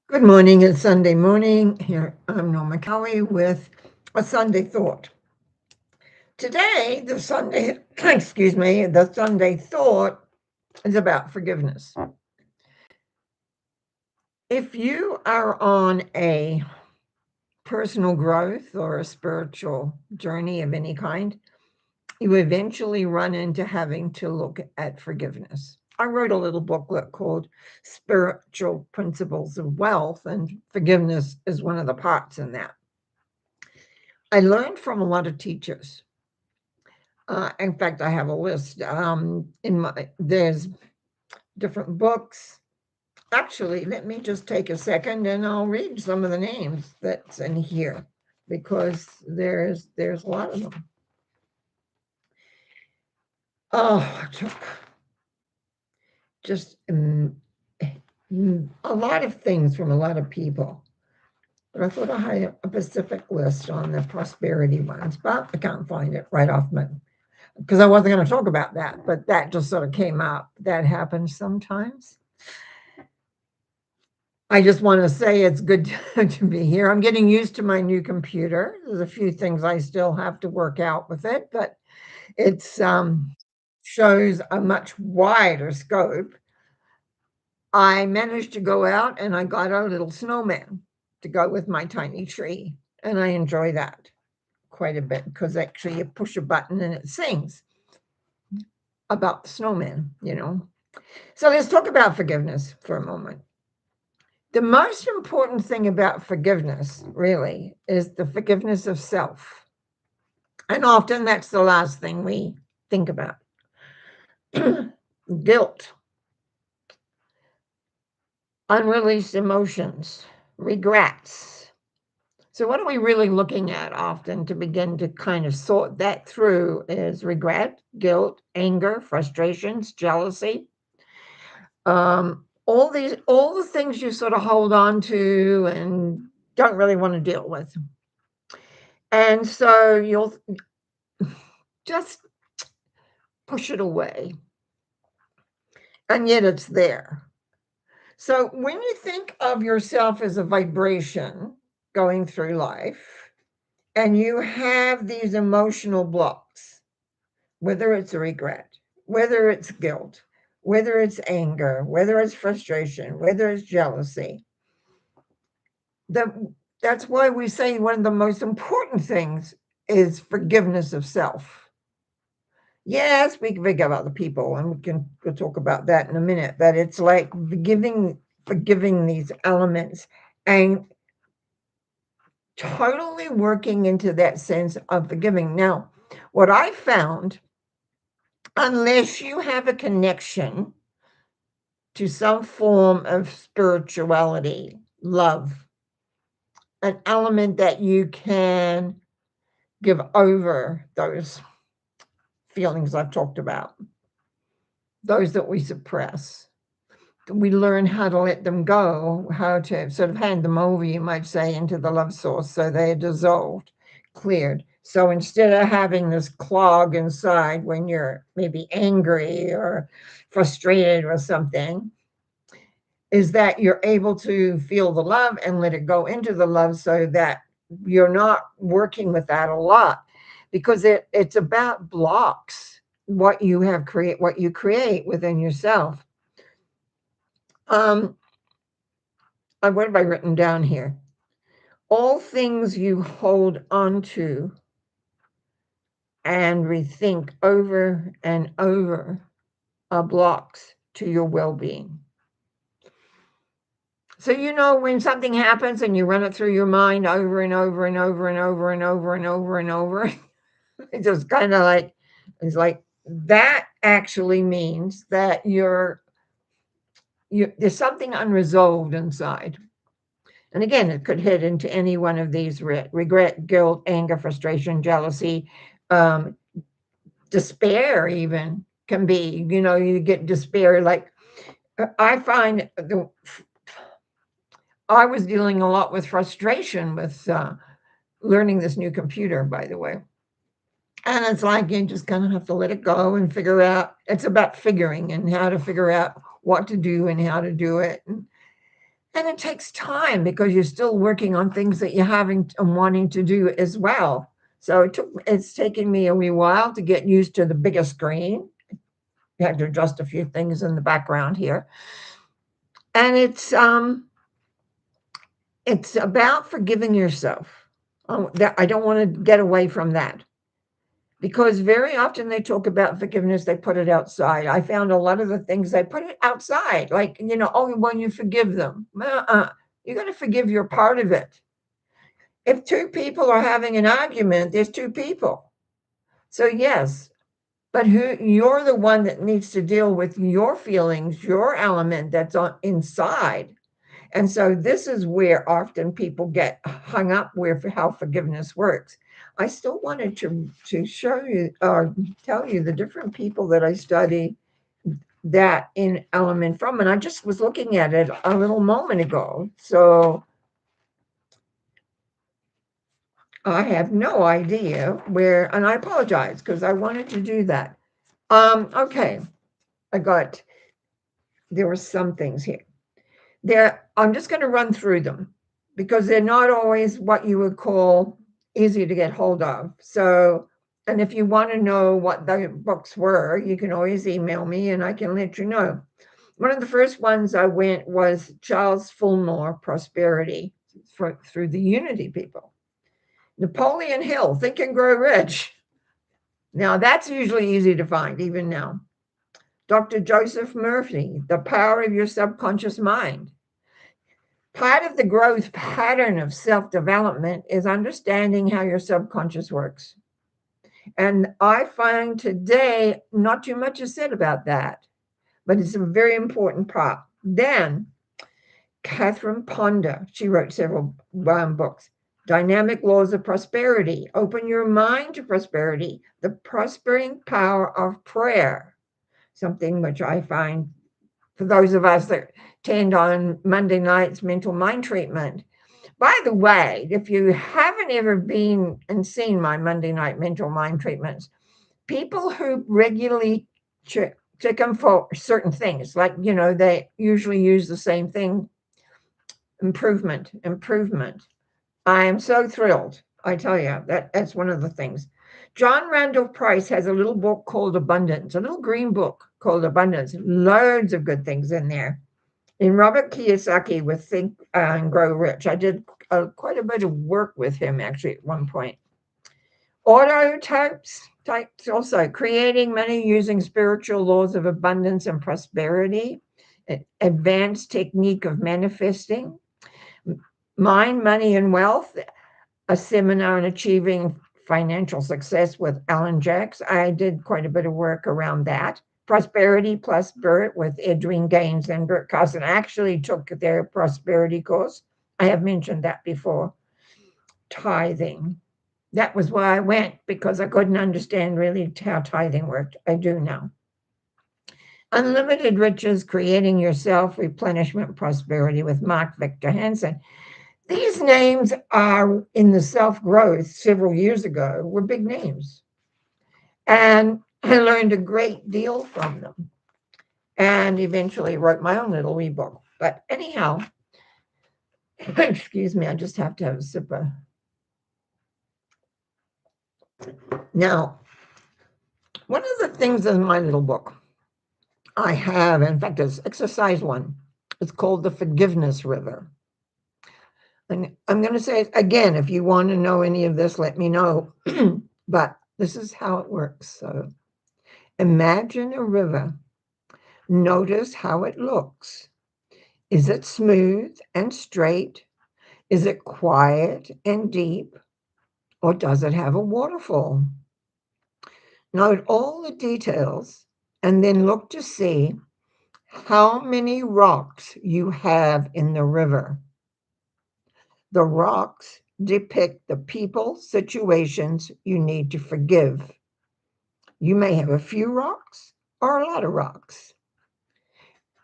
Good morning. It's Sunday morning. Here I'm Norma Cowie with a Sunday thought. Today, the Sunday, excuse me, the Sunday thought is about forgiveness. If you are on a personal growth or a spiritual journey of any kind, you eventually run into having to look at forgiveness. I wrote a little booklet called Spiritual Principles of Wealth, and forgiveness is one of the parts in that. I learned from a lot of teachers. In fact, I have a list. There's different books. Actually, let me just take a second and I'll read some of the names that's in here because there's a lot of them. Oh, I took just a lot of things from a lot of people. But I thought I had a specific list on the prosperity ones, but I can't find it right off my because I wasn't going to talk about that, but that just sort of came up. That happens sometimes. I just want to say it's good to be here. I'm getting used to my new computer. There's a few things I still have to work out with it, but it's shows a much wider scope. I managed to go out and I got a little snowman to go with my tiny tree, and I enjoy that quite a bit because actually you push a button and it sings about the snowman. So let's talk about forgiveness for a moment. The most important thing about forgiveness, really, is the forgiveness of self. And often that's the last thing we think about. Guilt, unreleased emotions, regrets. So, what are we really looking at often to begin to kind of sort that through is regret, guilt, anger, frustrations, jealousy, all the things you sort of hold on to and don't really want to deal with. And so you'll just push it away, and yet it's there. So when you think of yourself as a vibration going through life, and you have these emotional blocks, whether it's a regret, whether it's guilt, whether it's anger, whether it's frustration, whether it's jealousy, the, that's why we say one of the most important things is forgiveness of self. Yes, we can forgive other people, and we'll talk about that in a minute. But it's like forgiving these elements, and totally working into that sense of forgiving. Now, what I found, unless you have a connection to some form of spirituality, love, an element that you can give over those feelings I've talked about, those that we suppress. We learn how to let them go, how to sort of hand them over, you might say, into the love source so they are dissolved, cleared. So instead of having this clog inside when you're maybe angry or frustrated or something, is that you're able to feel the love and let it go into the love so that you're not working with that a lot because it's about blocks, what you create within yourself. Um, what have I written down here? All things you hold on to and rethink over and over are blocks to your well being. So, when something happens and you run it through your mind over and over and over and over and over and over and over, it's just kind of like, it's like that actually means that there's something unresolved inside. And again, it could hit into any one of these regret, guilt, anger, frustration, jealousy, um, despair, even can be, you get despair. Like I find I was dealing a lot with frustration with learning this new computer, by the way. And it's like you just kind of have to let it go and figure out. It's about figuring and how to figure out what to do and how to do it. And And it takes time because you're still working on things that you're having and wanting to do as well. So it's taken me a wee while to get used to the bigger screen. You had to adjust a few things in the background here. And it's about forgiving yourself. I don't want to get away from that because very often they talk about forgiveness, they put it outside. I found a lot of the things they put it outside, like, oh, when you forgive them, you're going to forgive your part of it. If two people are having an argument, there's two people. So yes, but you're the one that needs to deal with your feelings, your element that's on inside. And so this is where often people get hung up with how forgiveness works. I still wanted to show you or tell you the different people that I study that in element from. And I just was looking at it a little moment ago. So I have no idea where, and I apologize because I wanted to do that. Okay. There were some things here. I'm just going to run through them because they're not always what you would call easy to get hold of. So, and if you want to know what the books were, you can always email me and I can let you know. One of the first ones I went was Charles Fulmore, Prosperity through the Unity People. Napoleon Hill, Think and Grow Rich. Now, that's usually easy to find, even now. Dr. Joseph Murphy, The Power of Your Subconscious Mind. Part of the growth pattern of self-development is understanding how your subconscious works. And I find today not too much is said about that, but it's a very important part. Then, Catherine Ponder, she wrote several books. Dynamic Laws of Prosperity, Open Your Mind to Prosperity, The Prospering Power of Prayer, something which I find for those of us that attend on Monday nights mental mind treatment. By the way, if you haven't ever been and seen my Monday night mental mind treatments, people who regularly check them for certain things, like, they usually use the same thing, improvement. I am so thrilled. I tell you, that's one of the things. John Randolph Price has a little book called Abundance, a little green book called Abundance. Loads of good things in there. In Robert Kiyosaki with Think and Grow Rich, I did quite a bit of work with him actually at one point. Auto types also creating money using spiritual laws of abundance and prosperity, advanced technique of manifesting, Mind, Money, and Wealth, a seminar on achieving financial success with Alan Jacks. I did quite a bit of work around that. Prosperity plus Bert with Edwin Gaines and Bert Carson. I actually took their prosperity course. I have mentioned that before. Tithing. That was why I went, because I couldn't understand really how tithing worked. I do now. Unlimited Riches, Creating Your Self-Replenishment Prosperity with Mark Victor Hansen. These names are in the self-growth several years ago, were big names. And I learned a great deal from them and eventually wrote my own little wee book. But anyhow, excuse me, I just have to have a sip of. Now, one of the things in my little book I have, in fact, it's exercise one. It's called the Forgiveness River. And I'm going to say it again. If you want to know any of this, let me know. But this is how it works. So imagine a river. Notice how it looks. Is it smooth and straight? Is it quiet and deep? Or does it have a waterfall? Note all the details and then look to see how many rocks you have in the river. The rocks depict the people, situations you need to forgive. You may have a few rocks or a lot of rocks.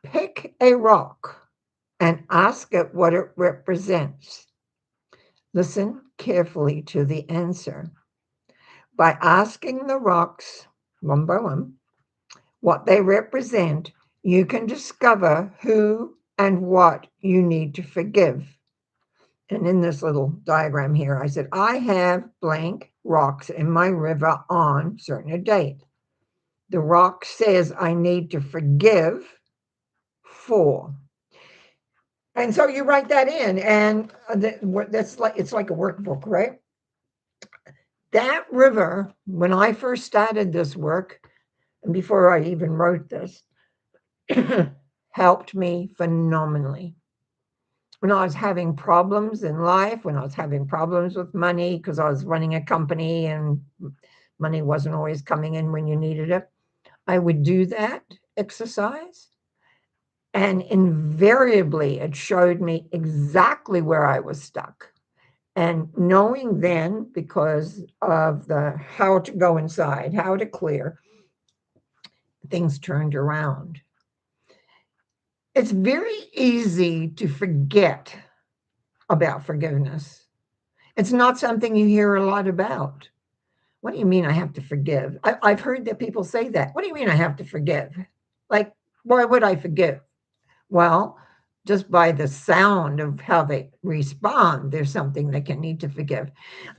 Pick a rock and ask it what it represents. Listen carefully to the answer. By asking the rocks, one by one, what they represent, you can discover who and what you need to forgive. And in this little diagram here, I said, I have blank rocks in my river on certain date. The rock says I need to forgive for. And so you write that in, and that's like it's like a workbook, right? That river, when I first started this work, and before I even wrote this, helped me phenomenally. When I was having problems in life, when I was having problems with money because I was running a company and money wasn't always coming in when you needed it, I would do that exercise. And invariably, it showed me exactly where I was stuck. And knowing then, because of the how to go inside, how to clear, things turned around. It's very easy to forget about forgiveness. It's not something you hear a lot about. What do you mean I have to forgive? I've heard that people say that. What do you mean I have to forgive? Like, why would I forgive? Well, just by the sound of how they respond, there's something they can need to forgive.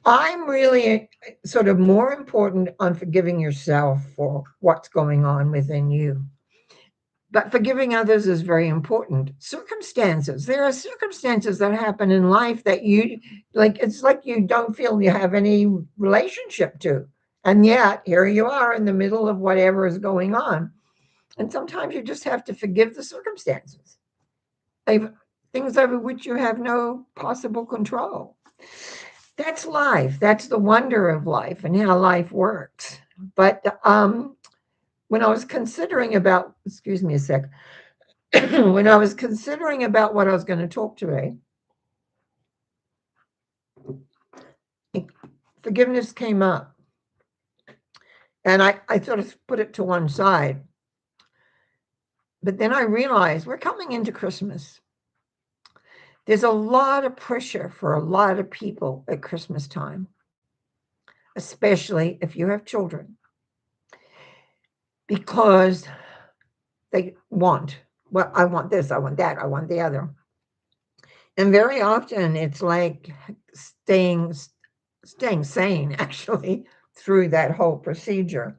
I'm really sort of more important on forgiving yourself for what's going on within you. But forgiving others is very important. Circumstances. There are circumstances that happen in life that you like, it's like you don't feel you have any relationship to. And yet, here you are in the middle of whatever is going on. And sometimes you just have to forgive the circumstances, they've, things over which you have no possible control. That's life. That's the wonder of life and how life works. But when I was considering about, excuse me a sec, when I was considering about what I was going to talk today, forgiveness came up. And I sort of put it to one side. But then I realized we're coming into Christmas. There's a lot of pressure for a lot of people at Christmas time, especially if you have children, because they want, well, I want this, I want that, I want the other. And very often it's like staying staying sane actually through that whole procedure.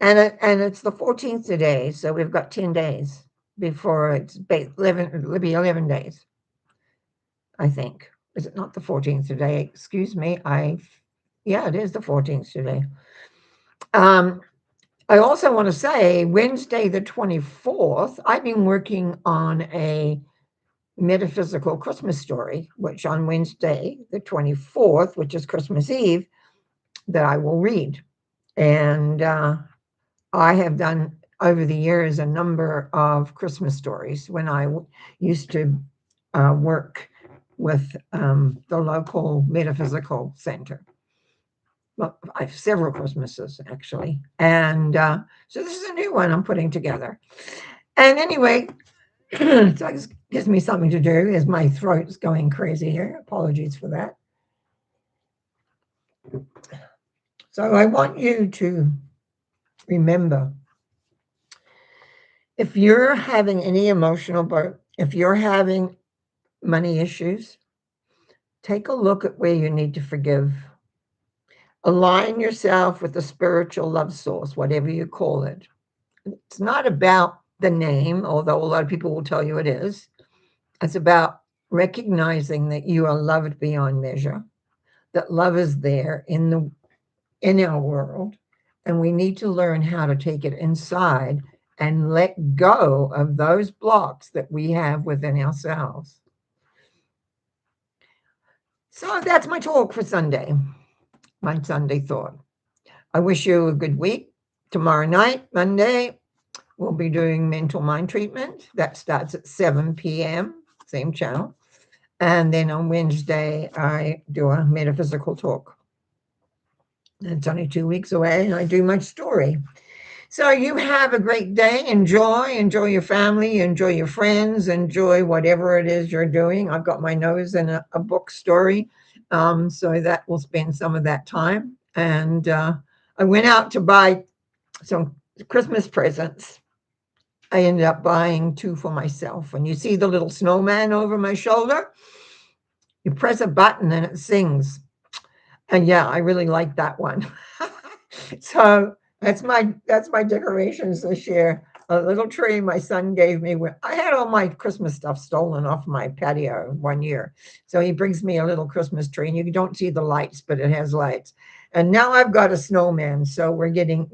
And it's the 14th today, so we've got 10 days before it's 11, it'll be 11 days, I think. Is it not the 14th today? Excuse me. Yeah, it is the 14th today. Um, I also want to say Wednesday, the 24th, I've been working on a metaphysical Christmas story, which on Wednesday, the 24th, which is Christmas Eve, that I will read. And I have done over the years a number of Christmas stories when I used to work with the local metaphysical center. Well, I have several Christmases actually. And so this is a new one I'm putting together. And anyway, so it gives me something to do as my throat's going crazy here. Apologies for that. So I want you to remember, if you're having any if you're having money issues, take a look at where you need to forgive. Align yourself with the spiritual love source, whatever you call it. It's not about the name, although a lot of people will tell you it is. It's about recognizing that you are loved beyond measure, that love is there in our world, and we need to learn how to take it inside and let go of those blocks that we have within ourselves. So that's my talk for Sunday, my Sunday thought. I wish you a good week. Tomorrow night, Monday, we'll be doing mental mind treatment. That starts at 7 p.m., same channel. And then on Wednesday, I do a metaphysical talk. It's only 2 weeks away, and I do my story. So you have a great day. Enjoy your family, enjoy your friends, enjoy whatever it is you're doing. I've got my nose in a book story, so that will spend some of that time. And I went out to buy some Christmas presents, I ended up buying 2 for myself. When you see the little snowman over my shoulder, you press a button and it sings. And yeah, I really like that one. So that's my decorations this year. A little tree my son gave me. I had all my Christmas stuff stolen off my patio one year. So he brings me a little Christmas tree, and you don't see the lights, but it has lights. And now I've got a snowman, so we're getting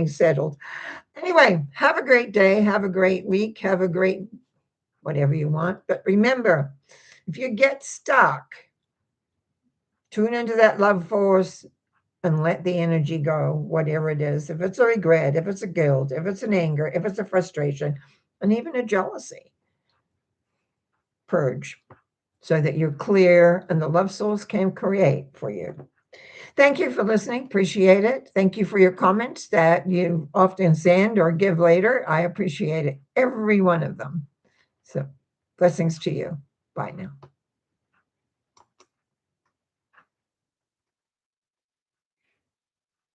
settled. Anyway, have a great day, have a great week, have a great whatever you want. But remember, if you get stuck, tune into that love force and let the energy go, whatever it is. If it's a regret, if it's a guilt, if it's an anger, if it's a frustration, and even a jealousy, purge so that you're clear and the love source can create for you. Thank you for listening. Appreciate it. Thank you for your comments that you often send or give later. I appreciate it, every one of them. So, blessings to you. Bye now.